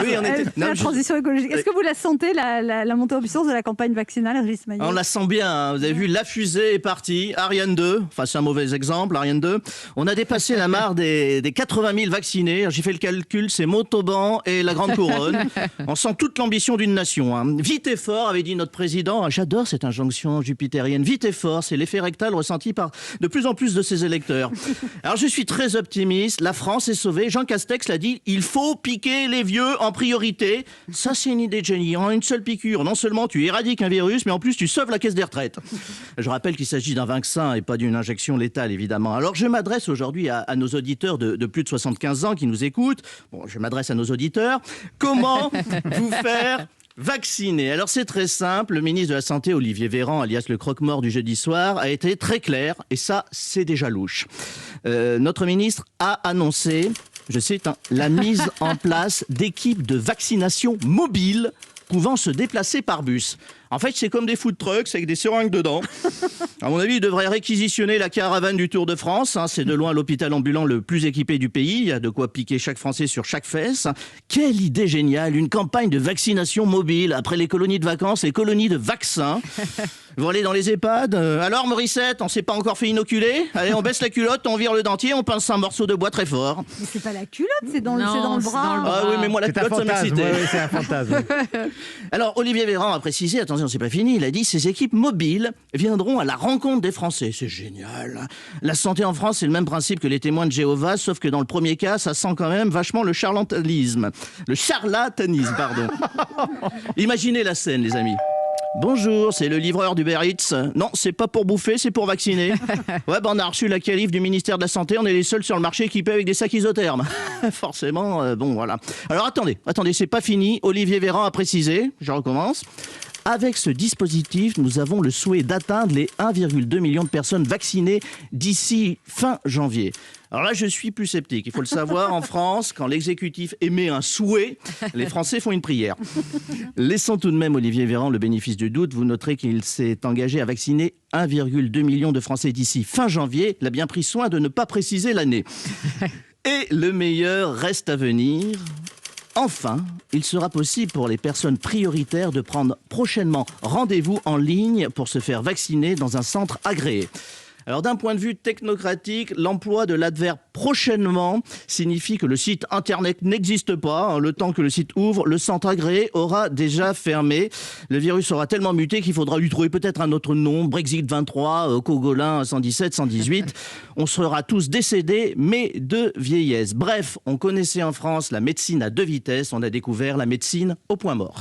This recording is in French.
Oui, on était... la transition écologique. Est-ce que vous la sentez, la montée en puissance de la campagne vaccinale, Régis Maillot? On la sent bien, hein. Vous avez vu, la fusée est partie, Ariane 2, enfin c'est un mauvais exemple, Ariane 2. On a dépassé la marre des 80 000 vaccinés. J'ai fait le calcul, c'est Montauban et la Grande Couronne. On sent toute l'ambition d'une nation, hein. Vite et fort, avait dit notre président. J'adore cette injonction jupitérienne. Vite et fort, c'est l'effet rectal ressenti par de plus en plus de ses électeurs. Alors je suis très optimiste, la France est sauvée. Jean Castex l'a dit, il faut piquer les vieux en priorité. Ça c'est une idée de génie. En une seule piqûre, non seulement tu éradiques un virus, mais en plus tu sauves la caisse des retraites. Je rappelle qu'il s'agit d'un vaccin et pas d'une injection létale, évidemment. Alors je m'adresse aujourd'hui à nos auditeurs de plus de 75 ans qui nous écoutent. Bon, je m'adresse à nos auditeurs. Comment vous faire vacciner? Alors c'est très simple, le ministre de la Santé, Olivier Véran, alias le croque-mort du jeudi soir, a été très clair, et ça c'est déjà louche. Notre ministre a annoncé, je cite, hein, la mise en place d'équipes de vaccination mobiles pouvant se déplacer par bus. En fait, c'est comme des food trucks avec des seringues dedans. À mon avis, il devrait réquisitionner la caravane du Tour de France. Hein. C'est de loin l'hôpital ambulant le plus équipé du pays. Il y a de quoi piquer chaque Français sur chaque fesse. Quelle idée géniale! Une campagne de vaccination mobile. Après les colonies de vacances, les colonies de vaccins. Vous allez dans les EHPAD. Alors, Morissette, on s'est pas encore fait inoculer? Allez, on baisse la culotte, on vire le dentier, on pince un morceau de bois très fort. Mais c'est pas la culotte, c'est dans, c'est dans le bras. Ah oui, mais moi, la culotte, ça m'excitait. Oui, c'est un fantasme. Alors, Olivier Véran a précisé, attention, c'est pas fini, il a dit, ces équipes mobiles viendront à la rencontre des Français. C'est génial. La santé en France, c'est le même principe que les témoins de Jéhovah, sauf que dans le premier cas, ça sent quand même vachement le charlatanisme. Le charlatanisme, pardon. Imaginez la scène, les amis. Bonjour, c'est le livreur d'Uber Eats. Non, c'est pas pour bouffer, c'est pour vacciner. Ouais, on a reçu la qualif du ministère de la Santé, on est les seuls sur le marché équipés avec des sacs isothermes. Forcément, bon, voilà. Alors attendez, c'est pas fini. Olivier Véran a précisé, je recommence. Avec ce dispositif, nous avons le souhait d'atteindre les 1,2 million de personnes vaccinées d'ici fin janvier. Alors là, je suis plus sceptique. Il faut le savoir, en France, quand l'exécutif émet un souhait, les Français font une prière. Laissons tout de même Olivier Véran le bénéfice du doute. Vous noterez qu'il s'est engagé à vacciner 1,2 million de Français d'ici fin janvier. Il a bien pris soin de ne pas préciser l'année. Et le meilleur reste à venir. Enfin, il sera possible pour les personnes prioritaires de prendre prochainement rendez-vous en ligne pour se faire vacciner dans un centre agréé. Alors d'un point de vue technocratique, l'emploi de l'adverbe prochainement signifie que le site internet n'existe pas. Le temps que le site ouvre, le centre agréé aura déjà fermé. Le virus aura tellement muté qu'il faudra lui trouver peut-être un autre nom, Brexit 23, Cogolin 117, 118. On sera tous décédés, mais de vieillesse. Bref, on connaissait en France la médecine à deux vitesses, on a découvert la médecine au point mort.